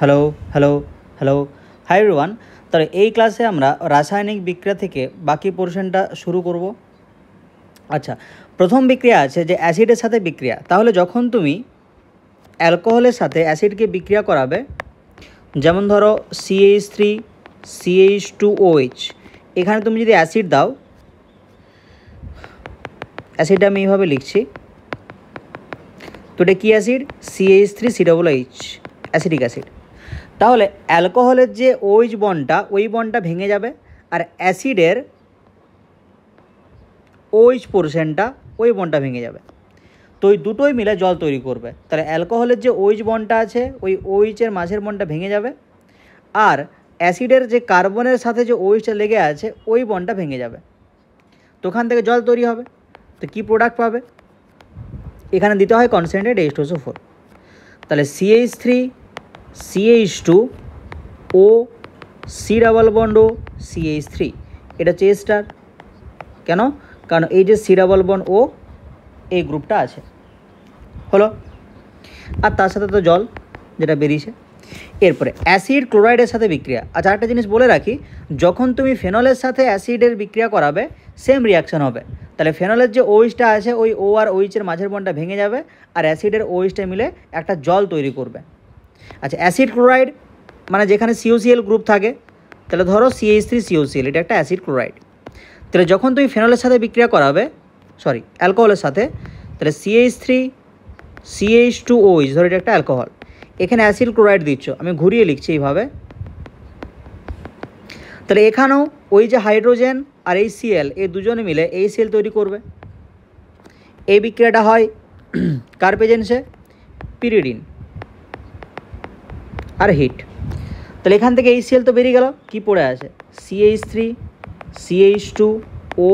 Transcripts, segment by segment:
Hello hello hello hi everyone. তাহলে এই ক্লাসে আমরা রাসায়নিক বিক্রিয়া থেকে বাকি পোর্শনটা শুরু করব। আচ্ছা, প্রথম বিক্রিয়া আছে যে অ্যাসিডের সাথে বিক্রিয়া। তাহলে যখন তুমি অ্যালকোহলের সাথে অ্যাসিডকে বিক্রিয়া করাবে, যেমন ধরো CH3 CH2OH, এখানে তুমি যদি অ্যাসিড দাও, অ্যাসিডটা আমি এইভাবে লিখছি, তো এটা কী অ্যাসিড? CH3COOH, acidic acid. তাহলে অ্যালকোহলের যে OH বন্ডটা, ওই বন্ডটা ভেঙে যাবে, আর অ্যাসিডের OH পোর্শনটা, ওই বন্ডটা ভেঙে যাবে। তো ওই দুটোই মিলে জল তৈরি করবে। তাহলে অ্যালকোহলের যে OH বন্ডটা আছে, ওই OH-এর মাঝের বন্ডটা ভেঙে যাবে, আর অ্যাসিডের যে কার্বনের সাথে যে OH-টা লেগে আছে, ওই বন্ডটা ভেঙে যাবে। তো ওখান থেকে জল তৈরি হবে। তো কী প্রোডাক্ট পাবে? এখানে দিতে হয় কনসেন্ট্রেট H2SO4। তাহলে CH3 CH2 ও C⋯ CH3, এটা হচ্ছে স্টার। কেন? কারণ এই যে C⋯ ও এই গ্রুপটা আছে, হলো। আর তার সাথে তো জল যেটা বেরিয়েছে। এরপরে অ্যাসিড ক্লোরাইডের সাথে বিক্রিয়া। আচ্ছা, একটা জিনিস বলে রাখি, যখন তুমি ফেনলের সাথে অ্যাসিডের বিক্রিয়া করাবে, সেম রিয়াকশান হবে। তাহলে ফেনলের যে OH-টা আছে, ওই O আর OH-এর মাঝের বন্ডটা ভেঙে যাবে, আর অ্যাসিডের OH-টা মিলে একটা জল তৈরি করবে। আচ্ছা, অ্যাসিড ক্লোরাইড মানে যেখানে COCl গ্রুপ থাকে, তাহলে ধরো CH3COCl, এটা একটা অ্যাসিড ক্লোরাইড। তাহলে যখন তুমি ফেনলের সাথে বিক্রিয়া করাবে, অ্যালকোহলের সাথে, তাহলে CH3CH2OH, ধরো এটা একটা অ্যালকোহল, এখানে অ্যাসিড ক্লোরাইড দিচ্ছ, আমি ঘুরিয়ে লিখছি এইভাবে। তাহলে এখানেও ওই যে হাইড্রোজেন আর এই Cl, এই দুজনে মিলে এই Cl তৈরি করবে। এই বিক্রিয়াটা হয় কার প্রেজেন্সে? পিরিডিন আর হিট। তাহলে এখান থেকে এই Cl তো বেরিয়ে গেল, কি পড়ে আছে? CH3 CH2 ও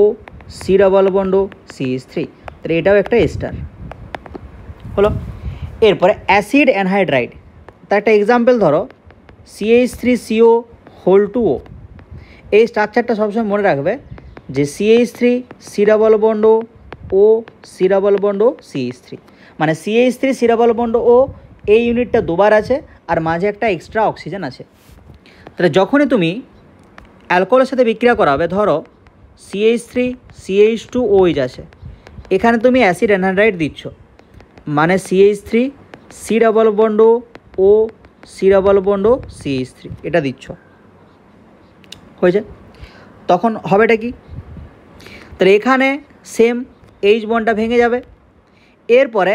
C⋯ CH3, তাহলে এটাও একটা এস্টার, হলো। এরপরে অ্যাসিড অ্যানহাইড্রাইড, তার একটা এক্সাম্পল ধরো CH3CO2O। এই স্ট্রাকচারটা সবসময় মনে রাখবে যে CH3 C⋯ ও C⋯ CH3, মানে CH3 C⋯ এই ইউনিটটা দুবার আছে, আর মাঝে একটা এক্সট্রা অক্সিজেন আছে। তাহলে যখনই তুমি অ্যালকোহলের সাথে বিক্রিয়া করাবে, ধরো CH3 CH2OH আছে, এখানে তুমি অ্যাসিড অ্যানহাইড্রাইড দিচ্ছ, মানে CH3 C⋯ ও C⋯ CH3, এটা দিচ্ছ, হয়েছে। তখন হবেটা কি? তাহলে এখানে সেম H বন্ডটা ভেঙে যাবে। এরপরে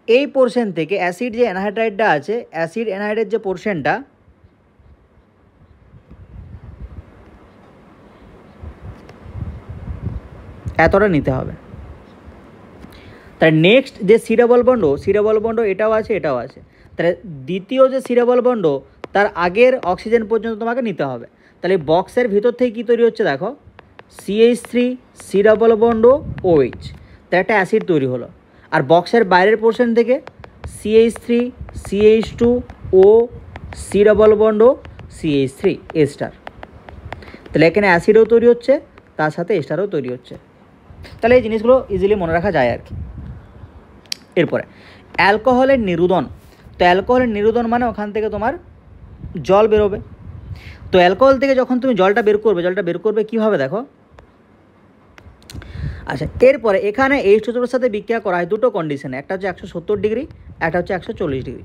এই পোর্শন থেকে অ্যাসিড যে অ্যানহাইড্রাইডটা আছে, অ্যাসিড অ্যানহাইডের যে পোর্শনটা, এতটা নিতে হবে। তাহলে নেক্সট যে C⋯ এটাও আছে, এটাও আছে। তাহলে দ্বিতীয় যে C⋯, তার আগের অক্সিজেন পর্যন্ত তোমাকে নিতে হবে। তাহলে বক্সের ভিতর থেকে কী তৈরি হচ্ছে দেখো, CH3 C⋯OH, তার একটা অ্যাসিড তৈরি হলো। আর বক্সের বাইরের পোর্শন থেকে CH3 CH2 ও C⋯ CH3 এস্টার। তাহলে এখানে অ্যাসিডও তৈরি হচ্ছে, তার সাথে এস্টারও তৈরি হচ্ছে। তাহলে এই জিনিসগুলো ইজিলি মনে রাখা যায় আর কি। এরপরে অ্যালকোহলের নিরোধন। তো অ্যালকোহলের নিরোধন মানে ওখান থেকে তোমার জল বেরোবে। তো অ্যালকোহল থেকে যখন তুমি জলটা বের করবে কীভাবে দেখো। আচ্ছা, এরপরে এখানে H2SO4 সাথে বিক্রিয়া করা হয় দুটো কন্ডিশনে, একটা হচ্ছে 170 ডিগ্রি, একটা হচ্ছে 140 ডিগ্রি।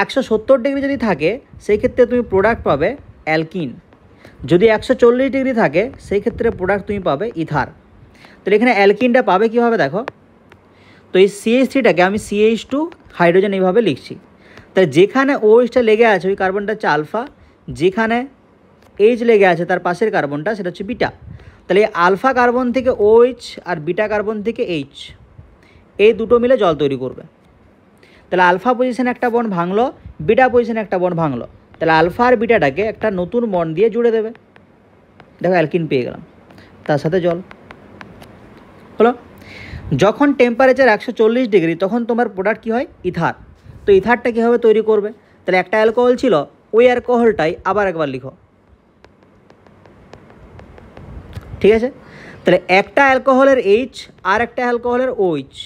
170 ডিগ্রি যদি থাকে, সেই ক্ষেত্রে তুমি প্রোডাক্ট পাবে অ্যালকিন। যদি 140 ডিগ্রি থাকে, সেই ক্ষেত্রে প্রোডাক্ট তুমি পাবে ইথার। তাহলে এখানে অ্যালকিনটা পাবে কীভাবে দেখো। তো এই CH3টাকে আমি CH2 হাইড্রোজেন এইভাবে লিখছি। তাহলে যেখানে OH-টা লেগে আছে, ওই কার্বনটা হচ্ছে আলফা, যেখানে H লেগে আছে তার পাশের কার্বনটা, সেটা হচ্ছে বিটা। তাহলে এই আলফা কার্বন থেকে OH আর বিটা কার্বন থেকে H, এই দুটো মিলে জল তৈরি করবে। তাহলে আলফা পজিশনে একটা বন্ড ভাঙলো, বিটা পজিশনে একটা বন্ড ভাঙলো, তাহলে আলফা আর বিটাটাকে একটা নতুন বন্ড দিয়ে জুড়ে দেবে। দেখো অ্যালকিন পেয়ে গেলাম, তার সাথে জল, হলো। যখন টেম্পারেচার 140 ডিগ্রি, তখন তোমার প্রোডাক্ট কী হয়? ইথার। তো ইথারটা কীভাবে তৈরি করবে? তাহলে একটা অ্যালকোহল ছিল, ওই অ্যালকোহলটাই আবার একবার লিখো, ঠিক আছে। তাহলে একটা অ্যালকোহলের H আর একটা অ্যালকোহলের OH,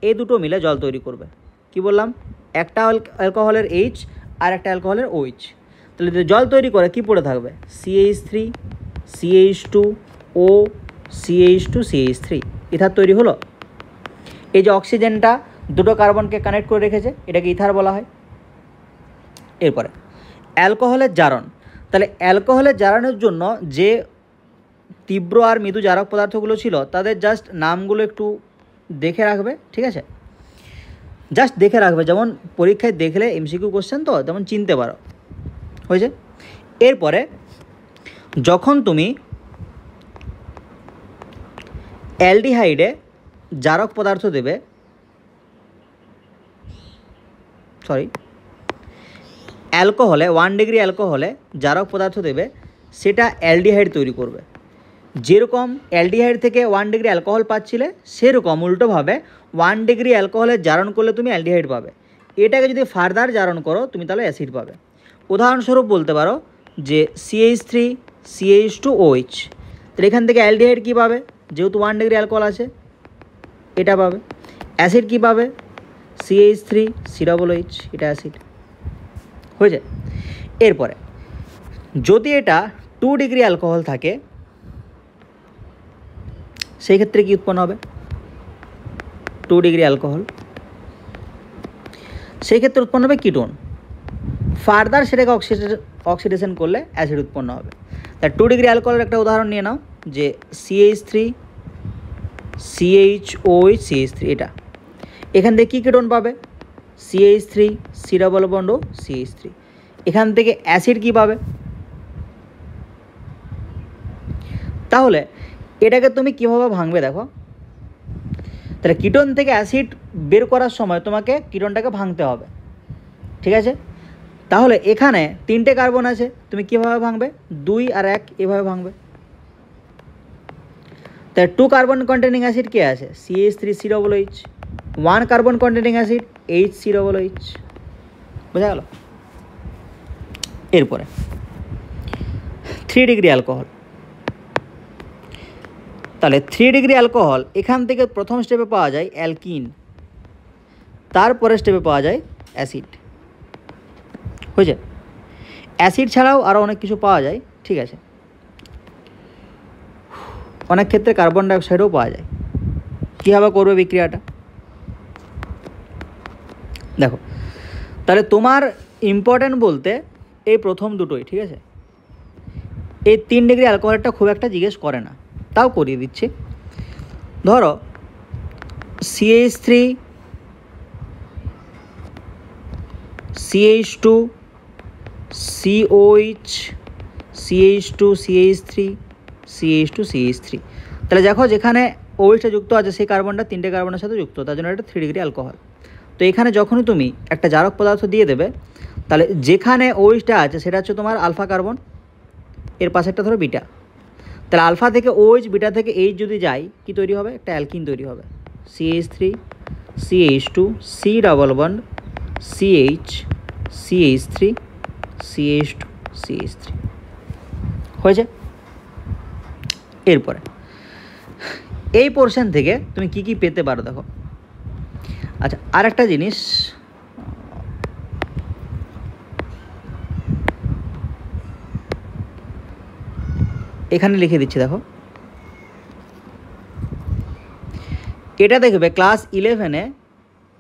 এই দুটো মিলে জল তৈরি করবে। কি বললাম? একটা অ্যালকোহলের H আর একটা অ্যালকোহলের OH। তাহলে যদি জল তৈরি করে কি পড়ে থাকবে? CH3 CH2 O CH2 CH3 ether তৈরি হলো। এই যে অক্সিজেনটা দুটো কার্বনকে কানেক্ট করে রেখেছে, এটাকে ইথার বলা হয়। এরপরে অ্যালকোহলের জারণ। তাহলে অ্যালকোহলের জারণের জন্য যে তীব্র আর মৃদু জারক পদার্থগুলো ছিল তাদের জাস্ট নামগুলো একটু দেখে রাখবে, ঠিক আছে? জাস্ট দেখে রাখবে, যেমন পরীক্ষায় দেখলে MCQ কোশ্চেন তো যেমন চিনতে পারো, হয়েছে? এরপরে যখন তুমি অ্যালডিহাইডে জারক পদার্থ দেবে, অ্যালকোহলে 1 ডিগ্রি অ্যালকোহলে জারক পদার্থ দেবে, সেটা অ্যালডিহাইড তৈরি করবে। যেরকম অ্যালডিহাইড থেকে 1 ডিগ্রি অ্যালকোহল পাচ্ছিলে, সেরকম উল্টোভাবে 1 ডিগ্রি অ্যালকোহলের জারণ করলে তুমি অ্যালডিহাইড পাবে। এটাকে যদি ফার্দার জারণ করো তুমি তাহলে অ্যাসিড পাবে। উদাহরণস্বরূপ বলতে পারো যে CH3 CH2 OH। তাহলে এখান থেকে অ্যালডিহাইড কী পাবে? যেহেতু 1 ডিগ্রি অ্যালকোহল আছে, এটা পাবে। অ্যাসিড কী পাবে? CH3 COOH, এটা অ্যাসিড, হয়েছে? এরপরে যদি এটা 2 ডিগ্রি অ্যালকোহল থাকে, সেই ক্ষেত্রে কী উৎপন্ন হবে? 2 ডিগ্রি অ্যালকোহল, সেই ক্ষেত্রে উৎপন্ন হবে কিটোন। ফার্দার সেটাকে অক্সিডেশন করলে অ্যাসিড উৎপন্ন হবে। তাই 2 ডিগ্রি অ্যালকোহলের একটা উদাহরণ নিয়ে নাও, যে CH3 CHOH CH3, এটা এখান থেকে কী কিটোন পাবে? CH3 COO CH3। এখান থেকে অ্যাসিড কী পাবে? তাহলে এটাকে তুমি কীভাবে ভাঙবে দেখো। তাহলে কিটোন থেকে অ্যাসিড বের করার সময় তোমাকে কিটোনটাকে ভাঙতে হবে, ঠিক আছে? তাহলে এখানে 3টে কার্বন আছে, তুমি কীভাবে ভাঙবে? 2 আর 1 এভাবে ভাঙবে। তাই 2 কার্বন কন্টেনিং অ্যাসিড কে আছে? CH3 COOH। 1 carbon containing acid HCOOH। বোঝা গেল? এরপরে 3 ডিগ্রি অ্যালকোহল। তাহলে 3 ডিগ্রি অ্যালকোহল, এখান থেকে প্রথম স্টেপে পাওয়া যায় অ্যালকিন, তারপরের স্টেপে পাওয়া যায় অ্যাসিড, হয়েছে? অ্যাসিড ছাড়াও আরও অনেক কিছু পাওয়া যায়, ঠিক আছে? অনেক ক্ষেত্রে কার্বন ডাইঅক্সাইডও পাওয়া যায়। কীভাবে করবে বিক্রিয়াটা দেখো। তাহলে তোমার ইম্পর্ট্যান্ট বলতে এই প্রথম দুটোই, ঠিক আছে? এই 3 ডিগ্রি অ্যালকোহলটা খুব একটা জিজ্ঞেস করে না, তাও করিয়ে দিচ্ছি। ধরো CH3 CH2 COH CH2 CH3 CH2 CH3। তাহলে দেখো যেখানে OHটা যুক্ত আছে সেই কার্বনটা 3টে কার্বনের সাথে যুক্ত, তার জন্য এটা 3 ডিগ্রি অ্যালকোহল। তো এখানে যখনই তুমি একটা জারক পদার্থ দিয়ে দেবে, তাহলে যেখানে OHটা আছে সেটা হচ্ছে তোমার আলফা কার্বন, এর পাশে একটা ধরো বিটা। তাহলে আলফা থেকে OH, বিটা থেকে H যদি যায়, কি তৈরি হবে? একটা অ্যালকিন তৈরি হবে, CH3 CH2 COOH CH3 CH2 CH3, হয়েছে? এরপরে এই পোর্শন থেকে তুমি কি কি পেতে পারো দেখো। আচ্ছা, আর একটা জিনিস, এখানে লিখে দিচ্ছি দেখো। এটা দেখবে ক্লাস 11-এ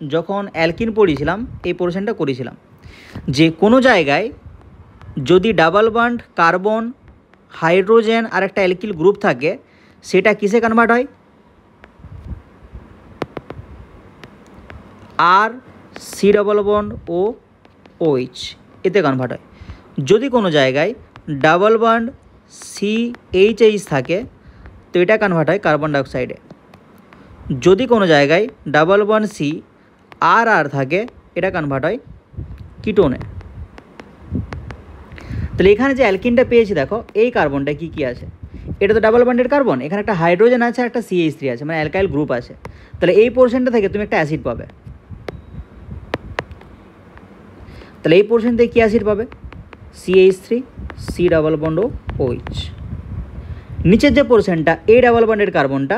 যখন অ্যালকিন পড়িয়েছিলাম, এই পোর্শনটা করেছিলাম, যে কোনো জায়গায় যদি ডাবল বন্ড কার্বন হাইড্রোজেন আর একটা অ্যালকিল গ্রুপ থাকে, সেটা কিসে কনভার্ট হয়? আর COOH এতে কনভার্ট হয়। যদি কোনো জায়গায় ডাবল বন্ড CHH থাকে, তো এটা কনভার্ট হয় কার্বন ডাইঅক্সাইডে। যদি কোনো জায়গায় ডাবল বন্ড CR থাকে, এটা কনভার্ট হয় কিটোনে। তাহলে এখানে যে অ্যালকিনটা পেয়েছি দেখো, এই কার্বনটা কি কি আছে? এটা তো ডাবল বন্ডেড কার্বন, এখানে একটা হাইড্রোজেন আছে, একটা CH3 আছে, মানে অ্যালকাইল গ্রুপ আছে। তাহলে এই পোর্শনটা থেকে তুমি একটা অ্যাসিড পাবে। তাহলে এই পোর্শন থেকে কী অ্যাসিড পাবে? CH3 COOH। নিচের যে পোর্শনটা, এই ডাবল বন্ডেড কার্বনটা,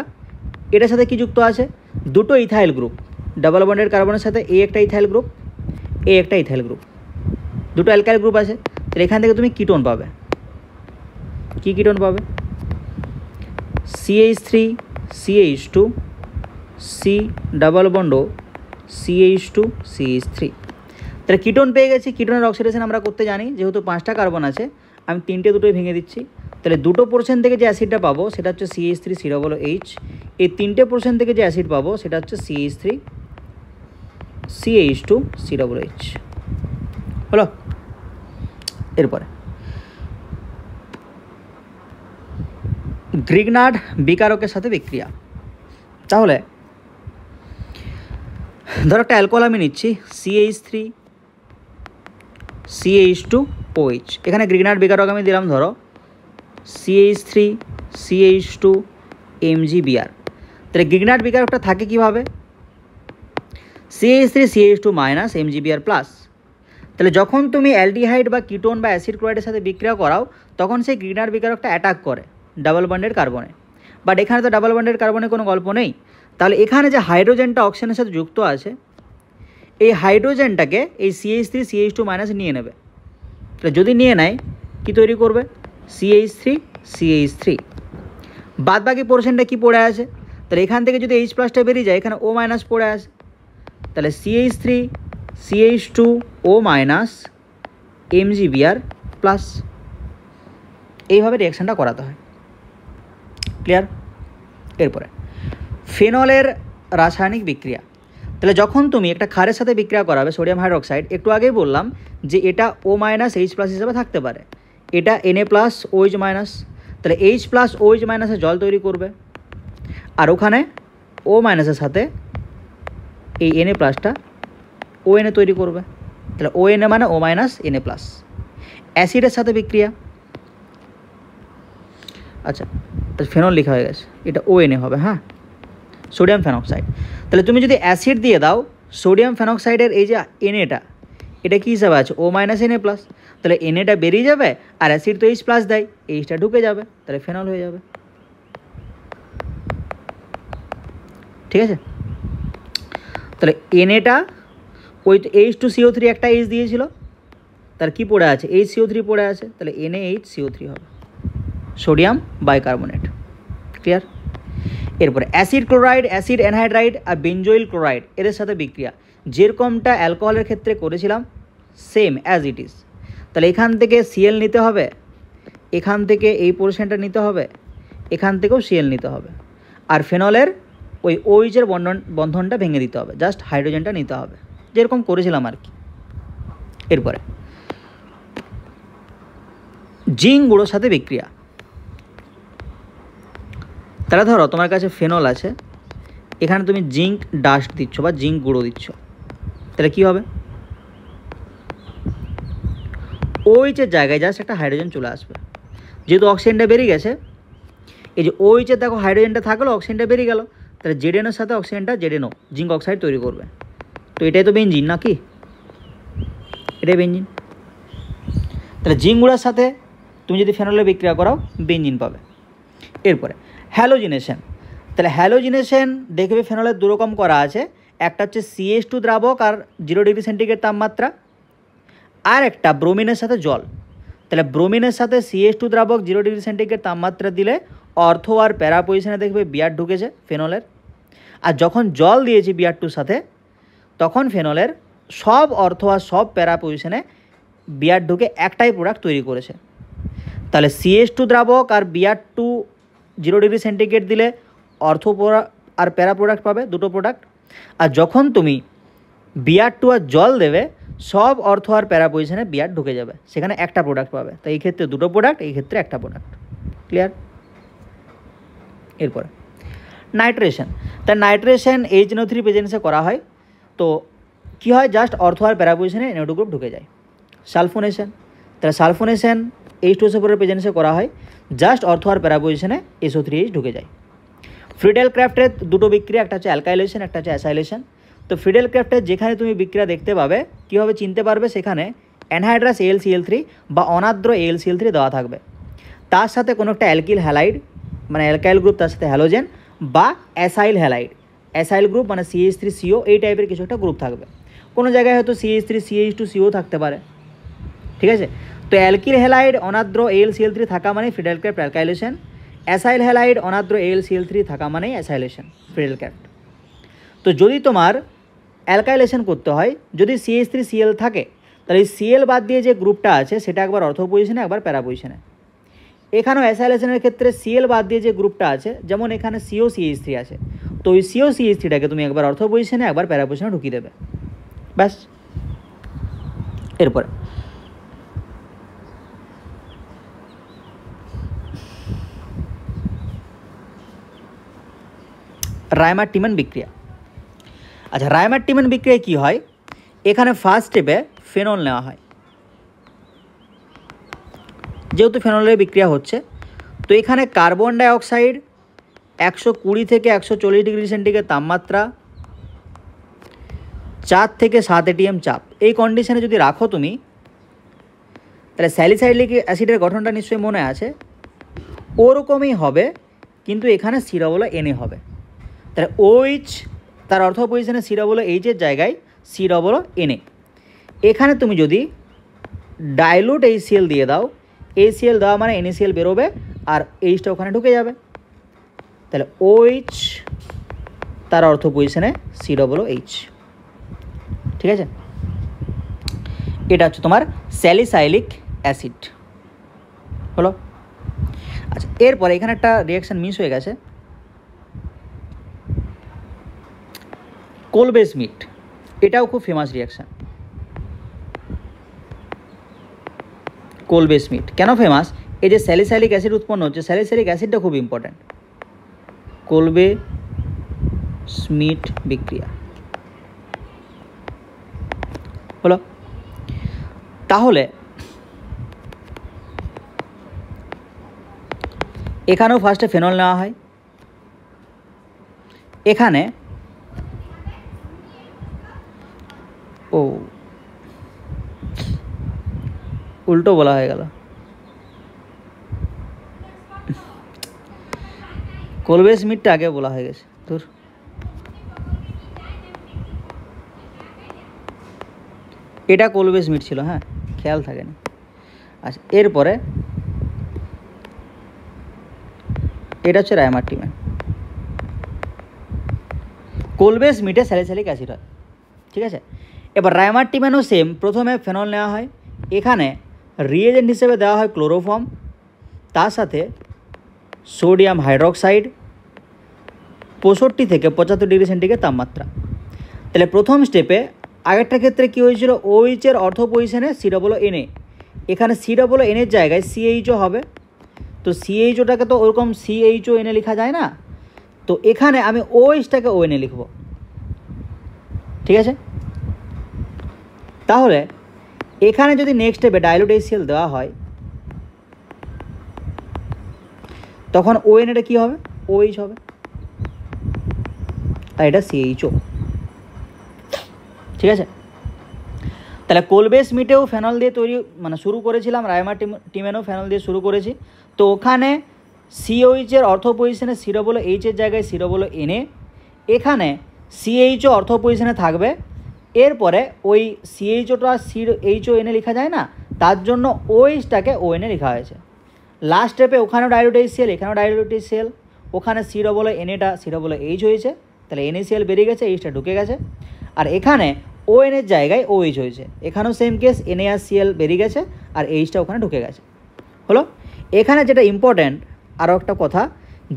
এটার সাথে কি যুক্ত আছে? দুটো ইথাইল গ্রুপ। ডাবল বন্ডেড কার্বনের সাথে এই একটা ইথাইল গ্রুপ, এই একটা ইথাইল গ্রুপ, দুটো অ্যালকাইল গ্রুপ আছে, তাহলে এখান থেকে তুমি কিটোন পাবে। কি কিটোন পাবে? CH3 CH2 C double bond CH2 CH3। তাহলে কিটোন পেয়ে গেছি। কিটোনের অক্সিডেশন আমরা করতে জানি, যেহেতু 5টা কার্বন আছে আমি 3টে দুটোই ভেঙে দিচ্ছি। তাহলে দুটো পোর্শন থেকে যে অ্যাসিডটা পাবো সেটা হচ্ছে CH3 COOH। এই 3টে পোর্শন থেকে যে অ্যাসিড পাবো সেটা হচ্ছে CH3 CH2 COOH। হলো? এরপরে গ্রিগনার্ড বিকারকের সাথে বিক্রিয়া। তাহলে ধরো একটা অ্যালকোহল আমি নিচ্ছি CH3 CH2OH। এখানে গ্রিগনার্ড বিকারক আমি দিলাম ধরো CH3 CH2 MgBr। তাহলে গ্রিগনার্ড বিকারকটা থাকে কীভাবে? CH3 CH2 minus MgBr plus. তাহলে যখন তুমি অ্যালডিহাইড বা কিটোন বা অ্যাসিড ক্লোরাইডের সাথে বিক্রিয়া করাও তখন সেই গ্রিগনার্ড বিকারকটা অ্যাটাক করে ডাবল বন্ডেড কার্বনে। বাট এখানে তো ডাবল বন্ডেড কার্বনের কোনো গল্প নেই। তাহলে এখানে যে হাইড্রোজেনটা অক্সিজেনের সাথে যুক্ত আছে এই হাইড্রোজেনটাকে এই CH3 CH2 মাইনাস নিয়ে নেবে। তাহলে যদি নিয়ে নেয় কী তৈরি করবে? CH3 CH3। বাদ বাকি পোর্শনটা কী পড়ে আছে? তাহলে এখান থেকে যদি H প্লাসটা বেরিয়ে যায় এখানে O মাইনাস পড়ে আছে। তাহলে CH3 CH2O minus MgBr plus. এইভাবে রিয়াকশানটা করাতে হয়। ক্লিয়ার? এরপরে ফেনলের রাসায়নিক বিক্রিয়া। তাহলে যখন তুমি একটা ক্ষারের সাথে বিক্রিয়া করাবে সোডিয়াম হাইড্রোক্সাইড, একটু আগেই বললাম যে এটা O মাইনাস H প্লাস হিসাবে থাকতে পারে, এটা Na প্লাস OH মাইনাস। তাহলে H প্লাস OH মাইনাসে জল তৈরি করবে, আর ওখানে O মাইনাসের সাথে এই Na প্লাসটা ONA তৈরি করবে। তাহলে ONA মানে O মাইনাস Na প্লাস। অ্যাসিডের সাথে বিক্রিয়া। আচ্ছা, ফেনল লেখা হয়ে গেছে, এটা ONA হবে। হ্যাঁ, সোডিয়াম ফেনক্সাইড। তাহলে তুমি যদি অ্যাসিড দিয়ে দাও সোডিয়াম ফেনক্সাইডের এই যে Na এটা কী হিসাবে আছে? O minus Na plus. তাহলে Na বেরিয়ে যাবে আর অ্যাসিড তো H প্লাস দেয়, Hটা ঢুকে যাবে, তাহলে ফেনল হয়ে যাবে। ঠিক আছে? তাহলে Na ওই তো H2CO3 একটা H দিয়েছিল, তার কি পড়ে আছে? HCO3 পড়ে আছে, তাহলে NaHCO3 হবে, সোডিয়াম বাইকার্বনেট। ক্লিয়ার? এরপরে অ্যাসিড ক্লোরাইড, অ্যাসিড অ্যানহাইড্রাইড আর বেঞ্জোইল ক্লোরাইড এদের সাথে বিক্রিয়া যেরকমটা অ্যালকোহলের ক্ষেত্রে করেছিলাম সেম অ্যাজ ইট ইজ। তাহলে এখান থেকে Cl নিতে হবে, এখান থেকে এই পোর্শনটা নিতে হবে, এখান থেকেও Cl নিতে হবে, আর ফেনলের ওই OH-এর বন্ধনটা ভেঙে দিতে হবে, জাস্ট হাইড্রোজেনটা নিতে হবে যেরকম করেছিলাম আর কি। এরপরে জিঙ্ক গুঁড়োর সাথে বিক্রিয়া। তাহলে ধরো তোমার কাছে ফেনল আছে, এখানে তুমি জিঙ্ক ডাস্ট দিচ্ছ বা জিঙ্ক গুঁড়ো দিচ্ছ, তাহলে কী হবে? OH-এর জায়গায় জাস্ট একটা হাইড্রোজেন চলে আসবে, যেহেতু অক্সিজেনটা বেরিয়ে গেছে। এই যে OH-এর দেখো হাইড্রোজেনটা থাকলো, অক্সিজেনটা বেরিয়ে গেল, তাহলে ZNO-র সাথে অক্সিজেনটা ZNO জিঙ্ক অক্সাইড তৈরি করবে। তো এটাই তো বেঞ্জিন নাকি? এটাই বেঞ্জিন। তাহলে জিঙ্ক গুঁড়ার সাথে তুমি যদি ফেনলের বিক্রিয়া করাও বেঞ্জিন পাবে। এরপরে হ্যালোজিনেশন। তাহলে হ্যালোজিনেশন দেখবে ফেনলের দুরকম করা আছে, একটা হচ্ছে CH2 দ্রাবক আর 0 ডিগ্রি সেন্টিগ্রেড তাপমাত্রা, আর একটা ব্রোমিনের সাথে জল। তাহলে ব্রোমিনের সাথে CH2 দ্রাবক 0 ডিগ্রি সেন্টিগ্রেড তাপমাত্রা দিলে অর্থো আর প্যারা পজিশনে দেখবে বিয়ার ঢুকেছে ফেনলের, আর যখন জল দিয়েছি বিয়ার2 সাথে তখন ফেনলের সব অর্থো আর সব প্যারা পজিশনে বিয়ার ঢুকে একটাই প্রোডাক্ট তৈরি করেছে। তাহলে CH2 দ্রাবক আর বিয়ার2 0 ডিগ্রি সেন্টিগ্রেড দিলে অর্থো আর প্যারা প্রোডাক্ট পাবে, দুটো প্রোডাক্ট। আর যখন তুমি বিয়ার2 আর জল দেবে সব অর্থো আর প্যারা পজিশনে বিয়ার ঢুকে যাবে, সেখানে একটা প্রোডাক্ট পাবে। তাই এই ক্ষেত্রে দুটো প্রোডাক্ট, এই ক্ষেত্রে একটা প্রোডাক্ট। ক্লিয়ার? এরপরে নাইট্রেশন। তাই নাইট্রেশন HNO3 প্রেজেন্সে করা হয়, তো কী হয়? জাস্ট অর্থো আর প্যারা পজিশনে NO2 গ্রুপ ঢুকে যায়। সালফোনেশন। তাহলে সালফোনেশন H2SO4 প্রেজেন্সে করা হয়, জাস্ট অর্থো আর প্যারা পজিশনে SO3H ঢুকে যায়। ফ্রিডেল ক্রাফটের দুটো বিক্রিয়া, একটা হচ্ছে অ্যালকাইলেশন, একটা হচ্ছে অ্যাসাইলেশন। তো ফ্রিডেল ক্রাফটের যেখানে তুমি বিক্রিয়া দেখতে পাবে, কীভাবে চিনতে পারবে? সেখানে অ্যানহাইড্রাস AlCl3 বা অনাদ্র AlCl3 দেওয়া থাকবে, তার সাথে কোনো একটা অ্যালকিল হ্যালাইড মানে অ্যালকাইল গ্রুপ, তার সাথে হ্যালোজেন বা অ্যাসাইল হ্যালাইড, অ্যাসাইল গ্রুপ মানে CH3CO এই টাইপের কিছু একটা গ্রুপ থাকবে। কোনো জায়গায় হয়তো CH3CH2CO থাকতে পারে। ঠিক আছে। তো অ্যালকিল হ্যালাইড অনাদ্র AlCl3 থাকা মানে Friedel Craft alkylation, acyl halide অনাদ্র AlCl3 থাকা মানে অ্যাসাইলেশন ফ্রিডেল ক্রাফট। তো যদি তোমার অ্যালকাইলেশন করতে হয়, যদি CH3Cl থাকে, তাহলে এই Cl বাদ দিয়ে যে গ্রুপটা আছে সেটা একবার অর্থো পজিশনে একবার প্যারা পজিশনে। এখানেও অ্যাসাইলেশনের ক্ষেত্রে Cl বাদ দিয়ে যে গ্রুপটা আছে, যেমন এখানে COCH3 আছে, তো ওই COCH3টাকে তুমি একবার অর্থো পজিশনে একবার প্যারা পজিশনে ঢুকিয়ে দেবে, ব্যাস। এরপরে রায়মার-টিম্যান বিক্রিয়া। আচ্ছা, রায়মার-টিম্যান বিক্রিয়ায় কী হয়, এখানে ফার্স্ট স্টেপে ফেনল নেওয়া হয়। যেহেতু ফেনলের বিক্রিয়া হচ্ছে, তো এখানে কার্বন ডাইঅক্সাইড 120 থেকে 140 ডিগ্রি সেন্টিগ্রেড তাপমাত্রা, 4 থেকে 7 ATM চাপ, এই কন্ডিশনে যদি রাখো তুমি, তাহলে স্যালিসাইলিক অ্যাসিডের গঠনটা নিশ্চয়ই মনে আছে, ওরকমই হবে, কিন্তু এখানে COONA হবে। তাহলে OH তার অর্থ পজিশনে COOHের জায়গায় COONA। এখানে তুমি যদি ডাইলুট HCl দিয়ে দাও, HCl দেওয়া মানে NaCl বেরোবে আর এইচটা ওখানে ঢুকে যাবে, তাহলে OH তার অর্থ পজিশনে COOH। ঠিক আছে, এটা হচ্ছে তোমার স্যালিসাইলিক অ্যাসিড হলো। আচ্ছা, এরপরে এখানে একটা রিয়াকশান মিস হয়ে গেছে, কোলবে-স্মিট, এটাও খুব ফেমাস রিয়াকশান। কোলবে-স্মিট কেন ফেমাস, এই যে স্যালিসাইলিক অ্যাসিড উৎপন্ন হচ্ছে, স্যালিসাইলিক অ্যাসিডটা খুব ইম্পর্ট্যান্ট। কোলবে-স্মিট বিক্রিয়া হলো। তাহলে এখানেও ফার্স্টে ফেনল নেওয়া হয়, এখানে উল্টো বলা হয়ে গেল, কোলবে-স্মিটটা আগে বলা হয়ে গেছে, ধুর। এটা কোলবে-স্মিট ছিল, হ্যাঁ, খেয়াল থাকেনি। আচ্ছা, এরপরে এটা হচ্ছে রায়মার-টিম্যান। কোলবে-স্মিটে স্যালিসাইলিক অ্যাসিড হয়, ঠিক আছে। এবার রায়মার-টিম্যানও সেম, প্রথমে ফেনল নেওয়া হয়, এখানে রিয়েজেন্ট হিসেবে দেওয়া হয় ক্লোরোফর্ম, তার সাথে সোডিয়াম হাইড্রোক্সাইড, 65 থেকে 75 ডিগ্রি সেন্টিগ্রেড তাপমাত্রা। তাহলে প্রথম স্টেপে আগেরটার ক্ষেত্রে কী হয়েছিল, OH-এর অর্থ পজিশনে COONA, এখানে COONA-এর জায়গায় CHO হবে, তো CHO-টাকে তো ওরকম CHONA লেখা যায় না, তো এখানে আমি OH-টাকে ONA লিখব, ঠিক আছে। তাহলে এখানে যদি নেক্সট স্টেপে ডাইলুট HCl দেওয়া হয়, তখন ONA-টা কী হবে, OH হবে, আর এটা CHO, ঠিক আছে। তাহলে কোলবে-স্মিটেও ফেনল দিয়ে তৈরি মানে শুরু করেছিলাম, রায়মার-টিম্যানও ফেনল দিয়ে শুরু করেছি, তো ওখানে COH-এর অর্থ পজিশনে COOH-এর জায়গায় COONA, এখানে CHO অর্থ পজিশনে থাকবে, এরপরে ওই CHO-টা CHONA লেখা যায় না, তার জন্য OH-টাকে ONA লেখা হয়েছে। লাস্ট স্টেপে ওখানেও ডাইলুট HCl, এখানেও ডাইলুট HCl, ওখানে COONA-টা COOH হয়েছে, তাহলে NaCl বেরিয়ে গেছে, এইচটা ঢুকে গেছে, আর এখানে ON-এর জায়গায় OH হয়েছে, এখানেও সেম কেস, Na আর Cl বেরিয়ে গেছে আর এইচটা ওখানে ঢুকে গেছে হলো। এখানে যেটা ইম্পর্ট্যান্ট আরও একটা কথা,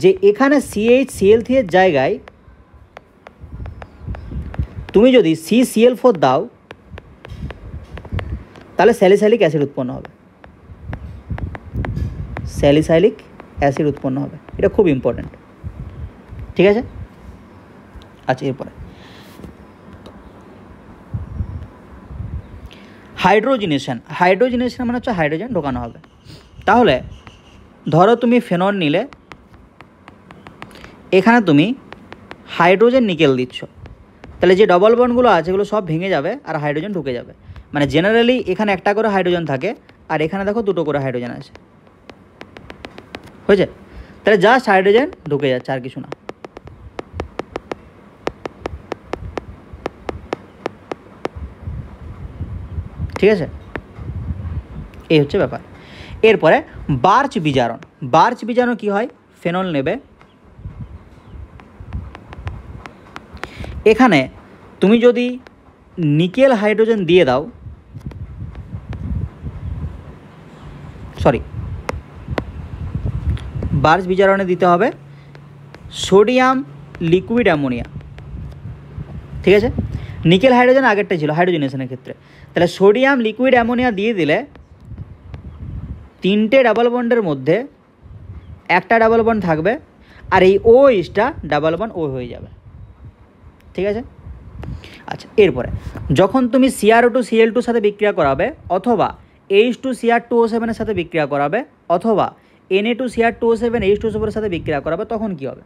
যে এখানে CHCl3-এর জায়গায় তুমি যদি CCl4 দাও, তাহলে স্যালিসাইলিক অ্যাসিড উৎপন্ন হবে, স্যালিসাইলিক অ্যাসিড উৎপন্ন হবে, এটা খুব ইম্পর্ট্যান্ট, ঠিক আছে। আচ্ছা, এরপরে হাইড্রোজিনেশন। হাইড্রোজিনেশন মানে হচ্ছে হাইড্রোজেন ঢোকানো হবে। তাহলে ধরো তুমি ফেনল নিলে, এখানে তুমি হাইড্রোজেন নিকেল দিচ্ছ, তাহলে যে ডবল বন্ডগুলো আছে এগুলো সব ভেঙে যাবে আর হাইড্রোজেন ঢুকে যাবে। মানে জেনারেলি এখানে একটা করে হাইড্রোজেন থাকে আর এখানে দেখো দুটো করে হাইড্রোজেন আছে, হয়েছে। তাহলে জাস্ট হাইড্রোজেন ঢুকে যাচ্ছে, আর কিছু না। ঠিক আছে, এই হচ্ছে ব্যাপার। এরপরে বার্চ বিজারণ। বার্চ বিজারণ কী হয়, ফেনল নেবে, এখানে তুমি যদি নিকেল হাইড্রোজেন দিয়ে দাও, বার্চ বিজারণে দিতে হবে সোডিয়াম লিকুইড অ্যামোনিয়া, ঠিক আছে। নিকেল হাইড্রোজেন আগেরটা ছিল হাইড্রোজেনেশনের ক্ষেত্রে, তাহলে সোডিয়াম লিকুইড অ্যামোনিয়া দিয়ে দিলে 3টে ডাবল বন্ডের মধ্যে একটা ডাবল বন্ড থাকবে, আর এই OHটা ডাবল বন্ড ও হয়ে যাবে, ঠিক আছে। আচ্ছা, এরপরে যখন তুমি CrO2Cl2 সাথে বিক্রিয়া করাবে, অথবা H2Cr2O7 এর সাথে বিক্রিয়া করাবে, অথবা Na2Cr2O7 H2SO4 এর সাথে বিক্রিয়া করাবে, তখন কি হবে?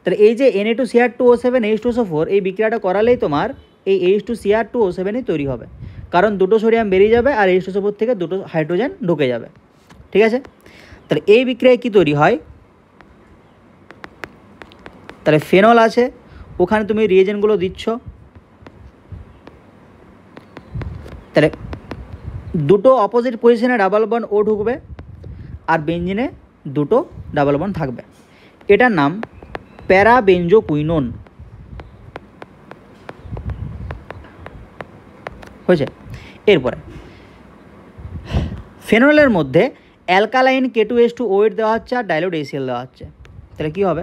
তাহলে এই যে Na2Cr2O7 H2SO4 এই বিক্রিয়াটা করালেই তোমার এই H2Cr2O7ই তৈরি হবে, কারণ দুটো সোডিয়াম বেরিয়ে যাবে আর H2SO4 থেকে দুটো হাইড্রোজেন ঢুকে যাবে, ঠিক আছে। তাহলে এই বিক্রিয়ায় কি তৈরি হয়, তাহলে ফেনল আছে, ওখানে তুমি রিয়েজেন্টগুলো দিচ্ছ, তাহলে দুটো অপোজিট পজিশনে ডাবল বন্ড ও ঢুকবে আর বেঞ্জিনে দুটো ডাবল বন্ড থাকবে, এটার নাম প্যারাবেঞ্জোকুইনোন হয়েছে। এরপরে ফেনলের মধ্যে অ্যালকালাইন K2H2OH দেওয়া হচ্ছে আর ডাইলুট HCl দেওয়া হচ্ছে, তাহলে কী হবে?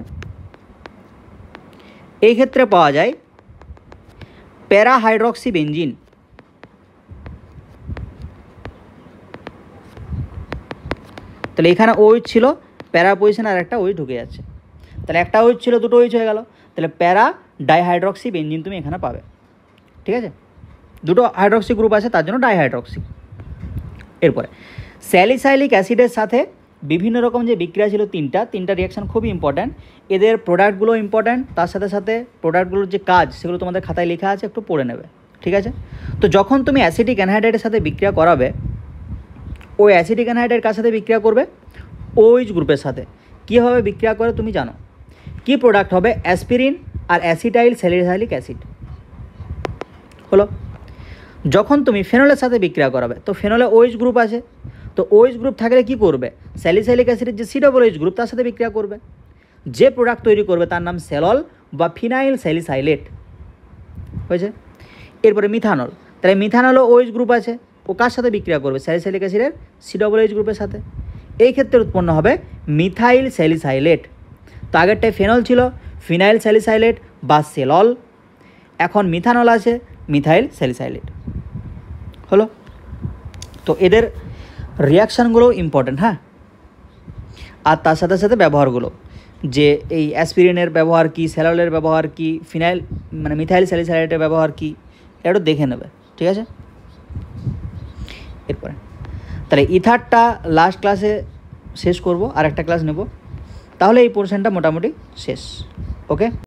এই ক্ষেত্রে পাওয়া যায় প্যারাহাইড্রক্সি বেঞ্জিন, তাহলে এখানে OH ছিল, প্যারা পজিশন আর একটা OH ঢুকে যাচ্ছে, তাহলে একটা OH ছিল দুটো OH হয়ে গেল, তাহলে প্যারা ডাইহাইড্রক্সি বেঞ্জিন তুমি এখানে পাবে, ঠিক আছে। দুটো হাইড্রক্সি গ্রুপ আছে তার জন্য ডাইহাইড্রক্সি। এরপরে স্যালিসাইলিক অ্যাসিডের সাথে বিভিন্ন রকম যে বিক্রিয়া ছিল তিনটা রিয়াকশান খুবই ইম্পর্ট্যান্ট, এদের প্রোডাক্টগুলো ইম্পর্ট্যান্ট, তার সাথে সাথে প্রোডাক্টগুলোর যে কাজ সেগুলো তোমাদের খাতায় লেখা আছে, একটু পড়ে নেবে, ঠিক আছে। তো যখন তুমি অ্যাসিটিক অ্যানহাইড্রাইডের সাথে বিক্রিয়া করাবে, ওই অ্যাসিটিক অ্যানহাইড্রাইড কার সাথে বিক্রিয়া করবে? OH গ্রুপের সাথে। কীভাবে বিক্রিয়া করে তুমি জানো, কি প্রোডাক্ট হবে? অ্যাসপিরিন আর অ্যাসিটাইল স্যালিসাইলিক অ্যাসিড হলো। যখন তুমি ফেনলের সাথে বিক্রিয়া করাবে, তো ফেনলে OH গ্রুপ আছে, তো OH গ্রুপ থাকলে কি করবে? স্যালিসাইলিক অ্যাসিডের যে COOH গ্রুপ তার সাথে বিক্রিয়া করবে, যে প্রোডাক্ট তৈরি করবে তার নাম সেলল বা ফিনাইল স্যালিসাইলেট হয়েছে। এরপরে মিথানল, তাহলে মিথানলও OH গ্রুপ আছে, ও কার সাথে বিক্রিয়া করবে? স্যালিসাইলিক অ্যাসিডের COOH গ্রুপের সাথে, এই ক্ষেত্রে উৎপন্ন হবে মিথাইল স্যালিসাইলেট। তো আগেরটায় ফেনল ছিল, ফিনাইল স্যালিসাইলেট বা সেলল, এখন মিথানল আছে, মিথাইল স্যালিসাইলেট হলো। তো এদের রিয়াকশানগুলো ইম্পর্ট্যান্ট, হ্যাঁ। আর তার সাথে সাথে ব্যবহারগুলো, যে এই অ্যাসপিরিনের ব্যবহার কী, সেললের ব্যবহার কী, ফিনাইল মানে মিথাইল স্যালিসাইলেটের ব্যবহার কী, এটা দেখে নেবে, ঠিক আছে। এরপরে তাহলে ইথারটা লাস্ট ক্লাসে শেষ করব, আর একটা ক্লাস নেব, তাহলে এই পোর্শনটা মোটামুটি শেষ, ওকে।